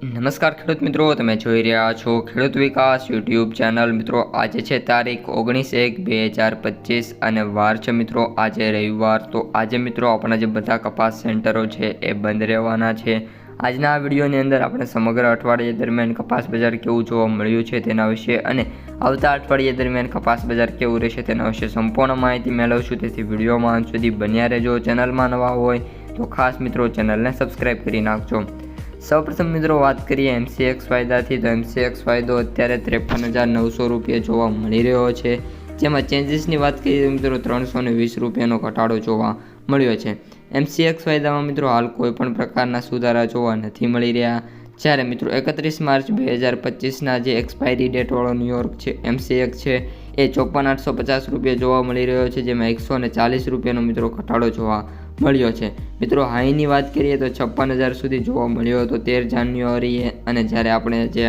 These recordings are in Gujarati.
નમસ્કાર ખેડૂત મિત્રો, તમે જોઈ રહ્યા છો ખેડૂત વિકાસ યુટ્યુબ ચેનલ। મિત્રો આજે છે તારીખ 19/1/2025 અને વાર છે મિત્રો આજે રવિવાર। તો આજે મિત્રો આપણા જે બધા કપાસ સેન્ટરો છે એ બંધ રહેવાના છે। આજના આ વિડીયોની અંદર આપણે સમગ્ર અઠવાડિયા દરમિયાન કપાસ બજાર કેવું જોવા મળ્યું છે તેના વિશે અને આવતા અઠવાડિયા દરમિયાન કપાસ બજાર કેવું રહેશે તેના વિશે સંપૂર્ણ માહિતી મેળવશું। તેથી વિડીયોમાં અંત સુધી બન્યા રહેજો। ચેનલમાં નવા હોય તો ખાસ મિત્રો ચેનલને સબસ્ક્રાઈબ કરી નાખજો। સૌપ્રથમ મિત્રો વાત કરીએ MCX ફાયદાથી, તો MCX ફાયદો અત્યારે 53,900 રૂપિયા જોવા મળી રહ્યો છે। જેમાં ચેન્જીસની વાત કરીએ તો મિત્રો 320 રૂપિયાનો ઘટાડો જોવા મળ્યો છે। MCX ફાયદામાં મિત્રો હાલ કોઈપણ પ્રકારના સુધારા જોવા નથી મળી રહ્યા। જ્યારે મિત્રો 31 માર્ચ 2025ના જે એક્સપાયરી ડેટવાળો ન્યુયોર્ક છે MCX છે એ 54,850 રૂપિયા જોવા મળી રહ્યો છે, જેમાં 140 રૂપિયાનો મિત્રો ઘટાડો જોવા મળ્યો છે। મિત્રો હાઈની વાત કરીએ તો 56,000 સુધી જોવા મળ્યો હતો 13 જાન્યુઆરીએ, અને જ્યારે આપણે જે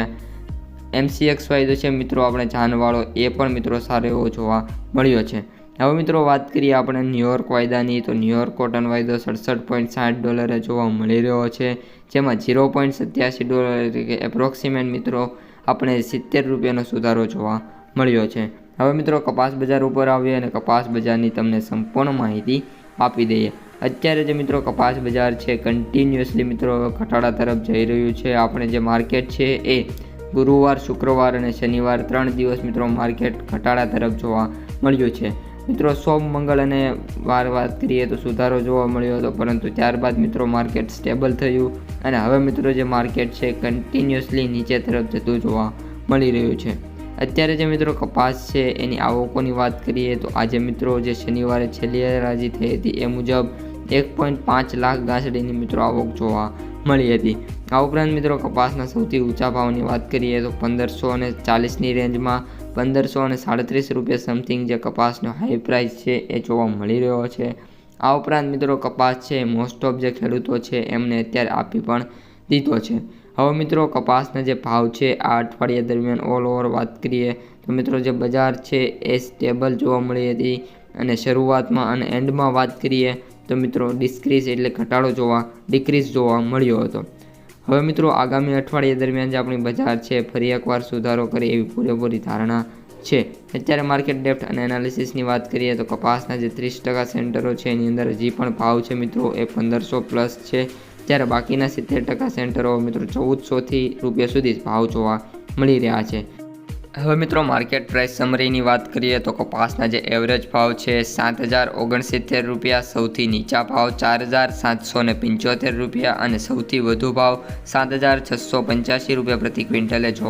MCX ફાયદો છે મિત્રો આપણે જાનવાળો એ પણ મિત્રો સારો એવો જોવા મળ્યો છે। હવે મિત્રો વાત કરીએ આપણે ન્યુયોર્ક વાયદાની, તો ન્યુયોર્ક કોટન વાયદો $67.60 જોવા મળી રહ્યો છે, જેમાં $0.87 એટલે કે એપ્રોક્સિમેટ મિત્રો આપણે 70 રૂપિયાનો સુધારો જોવા મળ્યો છે। હવે મિત્રો કપાસ બજાર ઉપર આવીએ અને કપાસ બજારની તમને સંપૂર્ણ માહિતી આપી દઈએ। અત્યારે જે મિત્રો કપાસ બજાર છે કન્ટિન્યુઅસલી મિત્રો ઘટાડા તરફ જઈ રહ્યું છે। આપણે જે માર્કેટ છે એ ગુરુવાર, શુક્રવાર અને શનિવાર 3 દિવસ મિત્રો માર્કેટ ઘટાડા તરફ જોવા મળ્યું છે। મિત્રો સોમ, મંગળ અને વાર વાત કરીએ તો સુધારો જોવા મળ્યો હતો, પરંતુ ત્યારબાદ મિત્રો માર્કેટ સ્ટેબલ થયું અને હવે મિત્રો જે માર્કેટ છે કન્ટિન્યુઅસલી નીચે તરફ જતું જોવા મળી રહ્યું છે। અત્યારે જે મિત્રો કપાસ છે એની આવકોની વાત કરીએ તો આજે મિત્રો જે શનિવારે છેલ્લી હરાજી થઈ હતી એ મુજબ 1.5 લાખ ગાંસડીની મિત્રો આવક જોવા મળી હતી। આ ઉપરાંત મિત્રો કપાસના સૌથી ઊંચા ભાવની વાત કરીએ તો 1540ની રેન્જમાં 1537 રૂપિયા સમથિંગ જે કપાસનો હાઈ પ્રાઇસ છે એ જોવા મળી રહ્યો છે। આ ઉપરાંત મિત્રો કપાસ છે મોસ્ટ ઓફ જે ખેડૂતો છે એમને અત્યારે આપી પણ દીધો છે। હવે મિત્રો કપાસના જે ભાવ છે આ અઠવાડિયા દરમિયાન ઓલ ઓવર વાત કરીએ તો મિત્રો જે બજાર છે એ સ્ટેબલ જોવા મળી હતી, અને શરૂઆતમાં અને એન્ડમાં વાત કરીએ તો મિત્રો ડિક્રીઝ એટલે ઘટાડો ડિક્રીઝ જોવા મળ્યો હતો। હવે મિત્રો આગામી અઠવાડિયા દરમિયાન જે આપણી બજાર છે ફરી એકવાર સુધારો કરે એવી પૂરેપૂરી ધારણા છે। અત્યારે માર્કેટ ડેપ્થ અને એનાલિસિસની વાત કરીએ તો કપાસના જે 30% સેન્ટરો છે એની અંદર હજી પણ ભાવ છે મિત્રો એ 1500 પ્લસ છે, જ્યારે બાકીના 70% સેન્ટરો મિત્રો 1400 રૂપિયા સુધી ભાવ જોવા મળી રહ્યા છે। હવે મિત્રો માર્કેટ પ્રાઇસ સમરીની વાત કરીએ તો કપાસના જે એવરેજ ભાવ છે 7,069 રૂપિયા, સૌથી નીચા ભાવ 4,775 રૂપિયા અને સૌથી વધુ ભાવ 7,685 રૂપિયા પ્રતિ ક્વિન્ટલે જોવા